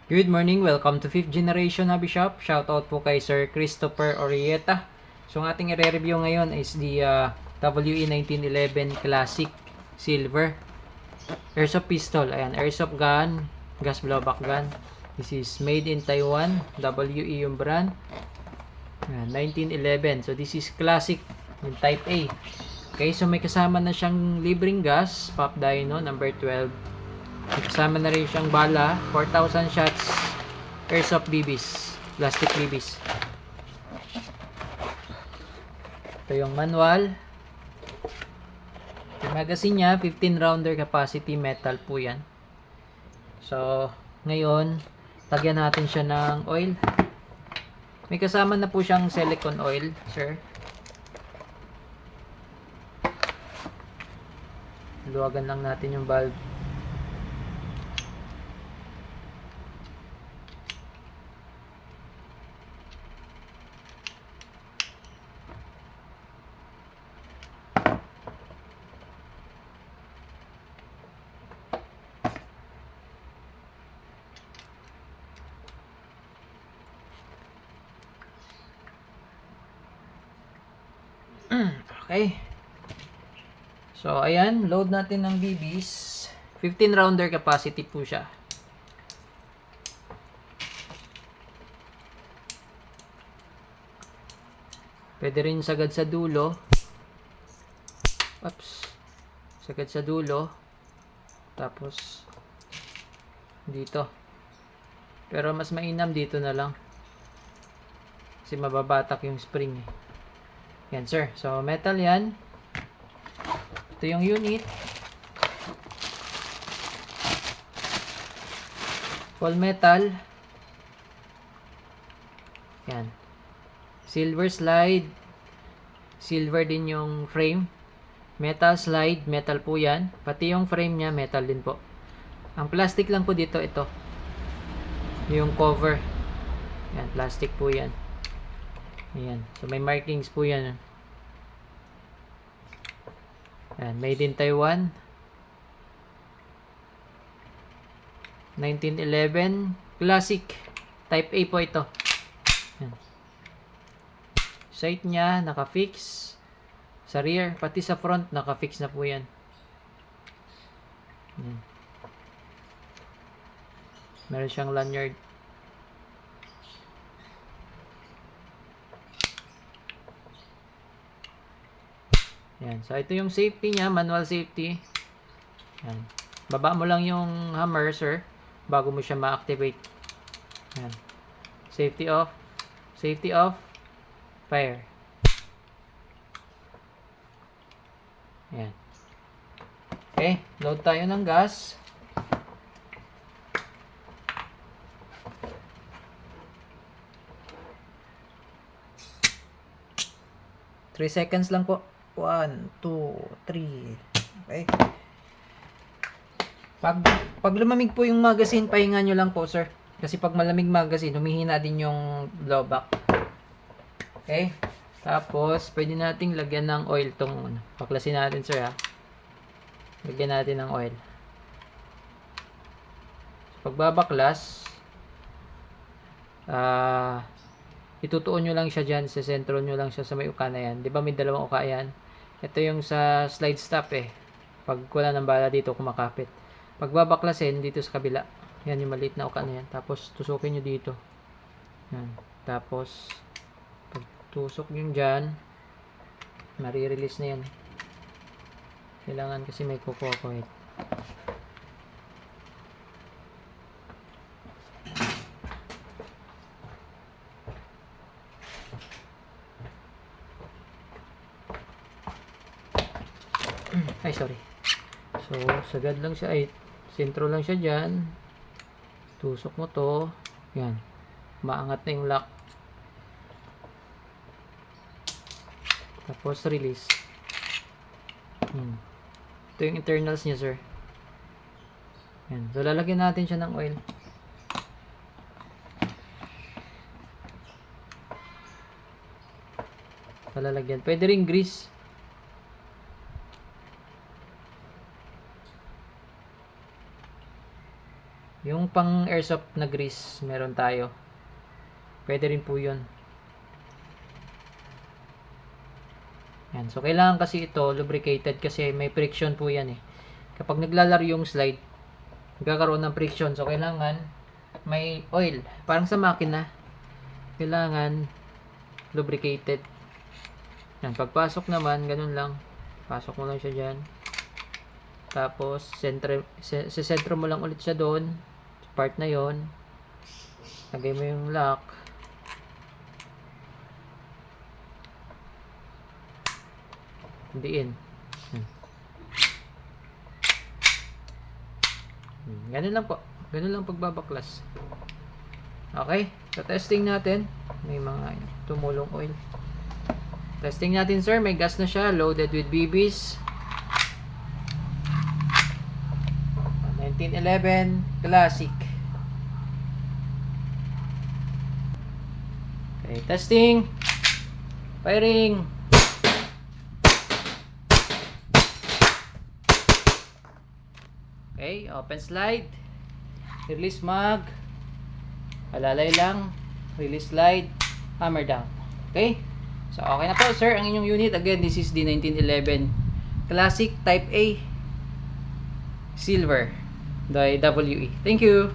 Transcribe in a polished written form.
Good morning, welcome to 5th Generation Hobby Shop. Shoutout po kay Sir Christopher Orieta. So ang ating i-review ngayon is the WE1911 Classic Silver Airsoft Pistol. Ayan, Airsoft gun, gas blowback gun. This is made in Taiwan, WE yung brand. Ayan, 1911. So this is Classic yung Type A. Okay, so may kasama na siyang libreng gas, Pop Dino number 12. Kasama na rin siyang bala, 4,000 shots, airsoft BBs, plastic BBs. Ito yung manual. Yung magazine niya, 15 rounder capacity, metal po yan. So, ngayon, lagyan natin siya ng oil. May kasama na po siyang silicone oil, sir. Luwagan lang natin yung valve. Okay. So, ayan. Load natin ng BBs. 15 rounder capacity po siya. Pwede rin sagad sa dulo. Oops. Sagad sa dulo. Tapos, dito. Pero mas mainam dito na lang. Kasi mababatak yung spring eh. Yan sir. So metal yan. Ito yung unit. All metal. Yan. Silver slide. Silver din yung frame. Metal slide. Metal po yan. Pati yung frame nya metal din po. Ang plastic lang po dito ito. Yung cover. Yan. Plastic po yan. Ayan. So, may markings po yan. Ayan. Made in Taiwan. 1911. Classic. Type A po ito. Ayan. Sight niya, naka-fix. Sa rear, pati sa front, naka-fix na po yan. Ayan. Meron siyang lanyard. Yan. So, ito yung safety niya, manual safety. Yan. Baba mo lang yung hammer, sir, bago mo siya ma-activate. Yan. Safety off. Safety off. Fire. Yan. Okay. Load tayo ng gas. Three seconds lang po. 1, 2, 3. Okay. Pag lumamig po yung magazine, pahinga nyo lang po, sir. Kasi pag malamig magazine, humihina din yung blowback. Okay. Tapos, pwede nating lagyan ng oil tong paklasin natin, sir, ha. Lagyan natin ng oil. So, pagbabaklas, itutuon nyo lang siya dyan, sa sentro nyo lang siya sa may uka na yan. Di ba may dalawang uka yan? Ito yung sa slide stop eh. Pag wala ng bala dito, kumakapit. Pag babaklasin, dito sa kabila. Yan yung maliit na uka na yan. Tapos, tusukin nyo dito. Yan. Tapos, pag tusok nyo dyan, marirelease na yan. Kailangan kasi may kuko-coit. Ay, sorry. So, sagad lang siya. Ay, sentro lang siya dyan. Tusok mo to. Yan. Maangat na yung lock. Tapos, release. Ito yung internals niya, sir. Yan. So, lalagyan natin siya ng oil. Palalagyan. Pwede rin grease. Yung pang airsoft na grease, meron tayo. Pwede rin po yun. Yan. So, kailangan kasi ito lubricated kasi may friction po yan eh. Kapag naglalaro yung slide, nagkakaroon ng friction. So, kailangan may oil. Parang sa makina, kailangan lubricated. Yan. Pagpasok naman, ganun lang. Pasok mo lang siya dyan. Tapos, sa sentro mo lang ulit siya doon. Sa part na yon. Lagay mo yung lock. Diin. Ganun lang po. Ganun lang pagbabaklas. Okay. So, testing natin. May mga tumulong oil. Testing natin, sir. May gas na siya. Loaded with BBs. 1911 Classic. Okay. Testing. Firing. Okay, open slide. Release mag. Alalay lang. Release slide. Hammer down. Okay? So, okay na po, sir. Ang inyong unit. Again, this is the 1911 Classic Type A Silver by WE. Thank you.